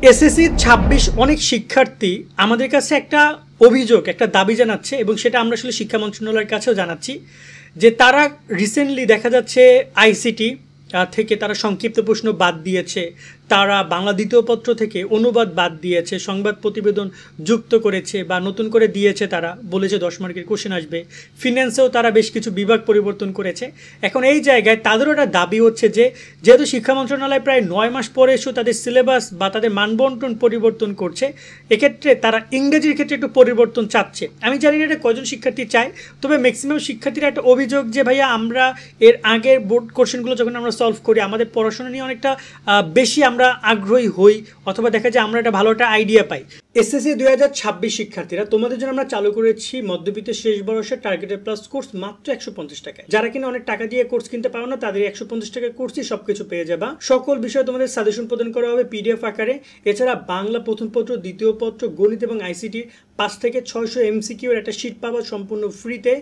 SSC ২৬ অনেক শিক্ষার্থী আমাদের কাছে একটা অভিযোগ, একটা দাবি জানাচ্ছে এবং সেটা আমরা আসলে শিক্ষা মন্ত্রণালয়ের কাছেও জানাচ্ছি যে তারা রিসেন্টলি দেখা যাচ্ছে আইসিটি থেকে তারা সংক্ষিপ্ত প্রশ্ন বাদ দিয়েছে, তারা বাংলা দ্বিতীয় পত্র থেকে অনুবাদ বাদ দিয়েছে, সংবাদ প্রতিবেদন যুক্ত করেছে বা নতুন করে দিয়েছে, তারা বলেছে 10 মার্কের কোশ্চেন আসবে। ফিন্যান্সেও তারা বেশ কিছু বিভাগ পরিবর্তন করেছে। এখন এই জায়গায় তাদেরও একটা দাবি হচ্ছে যে যেহেতু শিক্ষা মন্ত্রণালয় প্রায় 9 মাস পরে এসেও তাদের সিলেবাস বা তাদের মানবন্টন পরিবর্তন করছে, এক্ষেত্রে তারা ইংরেজির ক্ষেত্রে একটু পরিবর্তন চাচ্ছে। আমি জানি না এটা কজন শিক্ষার্থী চায়, তবে ম্যাক্সিমাম শিক্ষার্থীরা একটা অভিযোগ যে ভাইয়া আমরা এর আগের বোর্ড কোশ্চেনগুলো যখন আমরা সলভ করি আমাদের পড়াশোনা নিয়ে অনেকটা বেশি আমরা আগ্রহী হই, অথবা দেখা যায় আমরা একটা ভালো একটা আইডিয়া পাই। এসএসসি 2026 শিক্ষার্থীরা তোমাদের জন্য আমরা চালু করেছি মধ্যবিত্তের শেষ বর্ষের টার্গেটেড প্লাস কোর্স মাত্র 150 টাকায়। যারা কিনা অনেক টাকা দিয়ে কোর্স কিনতে পারো না তাদের 150 টাকার কোর্সই সবকিছু পেয়ে যাবা। সকল বিষয়ে তোমাদের সাজেশন প্রদান করা হবে পিডিএফ আকারে। এছাড়া বাংলা প্রথম পত্র, দ্বিতীয় পত্র, গণিত এবং আইসিটি 5 থেকে 600 এমসিকিউ এর একটা শীট পাবা সম্পূর্ণ ফ্রিতে।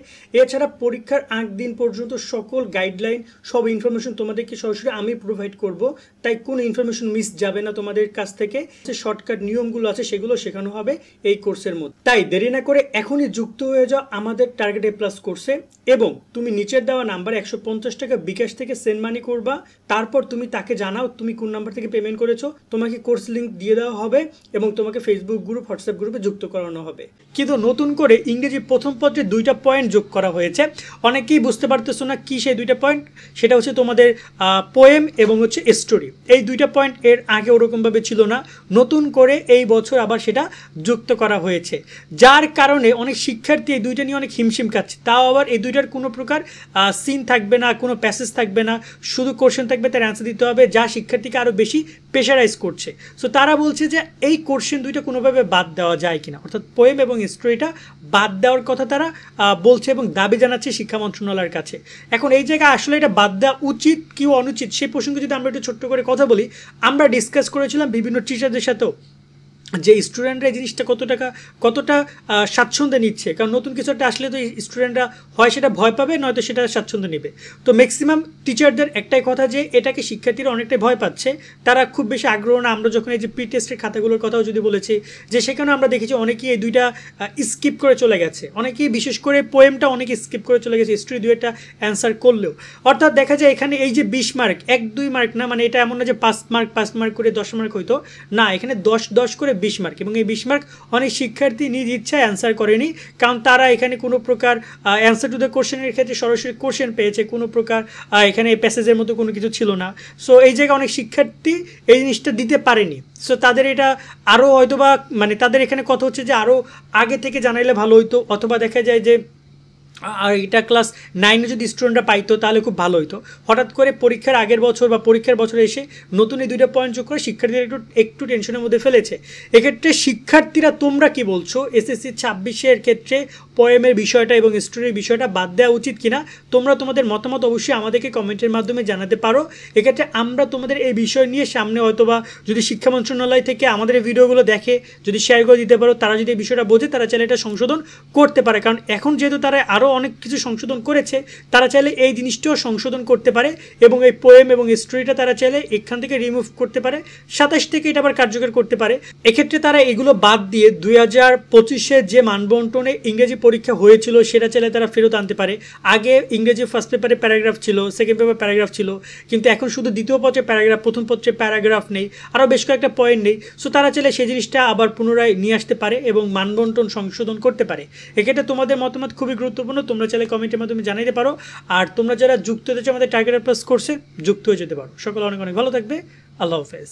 এছাড়া পরীক্ষার আগ দিন পর্যন্ত সকল গাইডলাইন, সব ইনফরমেশন তোমাদেরকে সরাসরি আমি প্রোভাইড করব, তাই কোনো ইনফরমেশন মিস যাবে না তোমাদের কাছ থেকে। যে শর্টকাট নিয়মগুলো আছে সেগুলো শেখানো হবে এই কোর্সের মধ্যে। তাই দেরি না করে এখনই যুক্ত হয়ে যাও আমাদের টার্গেট এ প্লাস কোর্সে এবং তুমি নিচের দেওয়া নাম্বারে 150 টাকা বিকাশ থেকে সেন্ড মানি করবা। তারপর তুমি তাকে জানাও তুমি কোন নাম্বার থেকে পেমেন্ট করেছো, তোমাকে কোর্স লিংক দিয়ে দেওয়া হবে এবং তোমাকে ফেসবুক গ্রুপ, হোয়াটসঅ্যাপ গ্রুপে যুক্ত করানো হবে। কিন্তু নতুন করে ইংরেজি প্রথম পত্রে 2টা পয়েন্ট যোগ করা হয়েছে। অনেকেই বুঝতে পারতেছো না কি সেই 2টা পয়েন্ট। সেটা হচ্ছে তোমাদের পোয়েম এবং হচ্ছে স্টোরি। এই 2টা পয়েন্ট এর আগে ওরকমভাবে ছিল না, নতুন করে এই বছর আবার সেটা যুক্ত করা হয়েছে, যার কারণে অনেক শিক্ষার্থী এই 2টা নিয়ে অনেক হিমশিম খাচ্ছে। তাও আবার এই 2টার কোনো প্রকার সিন থাকবে না, কোনো প্যাসেজ থাকবে না, শুধু কোশ্চেন থাকবে, তার অ্যান্সার দিতে হবে, যা শিক্ষার্থীকে আরও বেশি প্রেশারাইজ করছে। সো তারা বলছে যে এই কোশ্চেন 2টা কোনোভাবে বাদ দেওয়া যায় কিনা, অর্থাৎ পোয়েম এবং স্টোরিটা বাদ দেওয়ার কথা তারা বলছে এবং দাবি জানাচ্ছে শিক্ষা মন্ত্রণালয়ের কাছে। এখন এই জায়গায় আসলে এটা বাদ দেওয়া উচিত কি অনুচিত সেই প্রসঙ্গে যদি আমরা একটু ছোট্ট করে কথা বলি, আমরা ডিসকাস করেছিলাম বিভিন্ন টিচারদের সাথেও যে স্টুডেন্টরা এই জিনিসটা কতটা স্বাচ্ছন্দ্যে নিচ্ছে। কারণ নতুন কিছু একটা আসলে তো স্টুডেন্টরা হয় সেটা ভয় পাবে, নয়তো সেটা স্বাচ্ছন্দ্য নেবে। তো ম্যাক্সিমাম টিচারদের একটাই কথা যে এটাকে শিক্ষার্থীরা অনেকটাই ভয় পাচ্ছে, তারা খুব বেশি আগ্রহ না। আমরা যখন এই যে প্রি টেস্টের খাতাগুলোর কথাও যদি বলেছি, যে সেখানেও আমরা দেখেছি অনেকেই এই 2টা স্কিপ করে চলে গেছে, অনেকেই বিশেষ করে পোয়েমটা অনেকে স্কিপ করে চলে গেছে, স্টোরি 2টা অ্যান্সার করলেও। অর্থাৎ দেখা যায় এখানে এই যে 20 মার্ক, 1-2 মার্ক না, মানে এটা এমন না যে 5 মার্ক করে 10 মার্ক হইতো না, এখানে 10 করে 20 মার্ক। এবং এই 20 মার্ক অনেক শিক্ষার্থী নিজ ইচ্ছায় অ্যান্সার করেনি, কারণ তারা এখানে কোনো প্রকার অ্যান্সার টু দ্য কোশ্চেনের ক্ষেত্রে সরাসরি কোশ্চেন পেয়েছে, কোনো প্রকার এখানে প্যাসেজের মতো কোনো কিছু ছিল না। সো এই জায়গায় অনেক শিক্ষার্থী এই জিনিসটা দিতে পারেনি। সো তাদের এটা আরও হয়তো বা মানে তাদের এখানে কথা হচ্ছে যে আরও আগে থেকে জানাইলে ভালো হইতো, অথবা দেখা যায় যে আর এটা ক্লাস 9-এ যদি স্টুডেন্টরা পাইতো তাহলে খুব ভালো হতো। হঠাৎ করে পরীক্ষার আগের বছর বা পরীক্ষার বছরে এসে নতুন এই 2টা পয়েন্ট যোগ করে শিক্ষার্থীরা একটু টেনশনের মধ্যে ফেলেছে। এক্ষেত্রে শিক্ষার্থীরা তোমরা কি বলছো, এসএসসি 26-এর ক্ষেত্রে পোয়েমের বিষয়টা এবং স্টোরির বিষয়টা বাদ দেওয়া উচিত কিনা? তোমরা তোমাদের মতামত অবশ্যই আমাদেরকে কমেন্টের মাধ্যমে জানাতে পারো। এক্ষেত্রে আমরা তোমাদের এই বিষয় নিয়ে সামনে হয়তোবা যদি শিক্ষা মন্ত্রণালয় থেকে আমাদের এই ভিডিওগুলো দেখে যদি শেয়ার করে দিতে পারো, তারা যদি এই বিষয়টা বোঝে তারা চাইলে এটা সংশোধন করতে পারে। কারণ এখন যেহেতু তারা আরও অনেক কিছু সংশোধন করেছে, তারা চাইলে এই জিনিসটাও সংশোধন করতে পারে এবং এই পোয়েম এবং স্টোরিটা তারা চাইলে এখান থেকে রিমুভ করতে পারে, 27 থেকে এটা আবার কার্যকর করতে পারে। এক্ষেত্রে তারা এগুলো বাদ দিয়ে 2025-এ যে মানবন্টনে ইংরেজি পরীক্ষা হয়েছিল সেটা চাইলে তারা ফেরত আনতে পারে। আগে ইংরেজি ফার্স্ট পেপারে প্যারাগ্রাফ ছিল, সেকেন্ড পেপারে প্যারাগ্রাফ ছিল, কিন্তু এখন শুধু দ্বিতীয় পত্রে প্যারাগ্রাফ, প্রথম পত্রে প্যারাগ্রাফ নেই, আরও বেশ কয়েকটা পয়েন্ট নেই। সো তারা চাইলে সেই জিনিসটা আবার পুনরায় নিয়ে আসতে পারে এবং মানবন্টন সংশোধন করতে পারে। এক্ষেত্রে তোমাদের মতামত খুবই গুরুত্বপূর্ণ, তোমরা চাইলে কমেন্টের মাধ্যমে জানাইতে পারো। আর তোমরা যারা যুক্ত হতে চাও আমাদের টার্গেট প্লাস কোর্সে যুক্ত হয়ে যেতে পারো। সকলে অনেক অনেক ভালো থাকবে। আল্লাহ হাফেজ।